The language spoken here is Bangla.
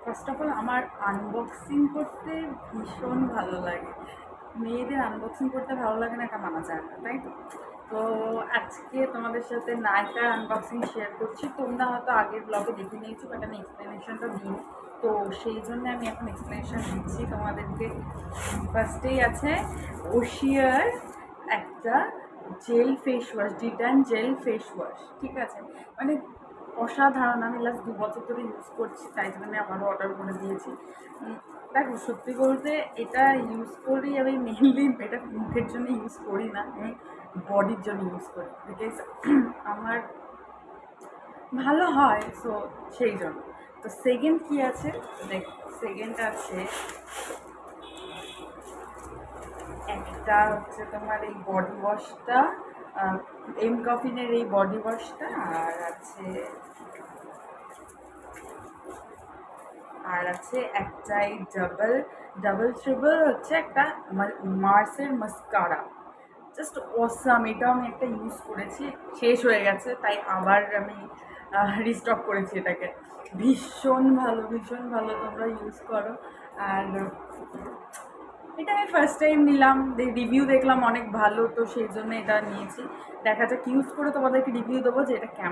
ফার্স্ট অফ অল আমার আনবক্সিং করতে ভীষণ ভালো লাগে। মেয়েদের আনবক্সিং করতে ভালো লাগে না এটা মানা যায় না, তাই তো? তো আজকে তোমাদের সাথে নাইকার আনবক্সিং শেয়ার করছি। তোমরা হয়তো আগের ব্লগে দেখে নিয়েছো, বাট আমি এক্সপ্লেনেশনটা দিই। তো সেই জন্য আমি এখন এক্সপ্লেনেশন দিচ্ছি তোমাদেরকে। ফার্স্টেই আছে ওশিয়ার একটা jail face wash, ডিটান jail face wash. ঠিক আছে, মানে অসাধারণ। আমি লাস্ট 2 বছর ধরে ইউজ করছি, তাই জন্য আমি আবারও অর্ডার করে দিয়েছি। দেখো, সত্যি বলতে এটা ইউজ করি আমি মেনলি, এটা মুখের জন্য ইউজ করি না, আমি বডির জন্য ইউজ করি, বিকজ আমার ভালো হয়, সো সেই জন্য। তো সেকেন্ড কি আছে দেখ, সেকেন্ড আছে একটা হচ্ছে তোমার এই বডি ওয়াশটা, এম কফিনের এই বডি ওয়াশটা। আর আছে একটা এই ডাবল ডাবল ট্রিপল হচ্ছে একটা মার্সের মাস্কারা। জাস্ট অসাম, এটাও আমি একটা ইউজ করেছি, শেষ হয়ে গেছে, তাই আবার আমি রিস্টক করেছি এটাকে। ভীষণ ভালো, ভীষণ ভালো, তোমরা ইউজ করো। আর এটা আমি ফার্স্ট টাইম নিলাম, রিভিউ দেখলাম অনেক ভালো, তো সেই জন্য এটা নিয়েছি। দেখা যাক ইউজ করে তোমাদেরকে রিভিউ দেবো যে এটা কেমন।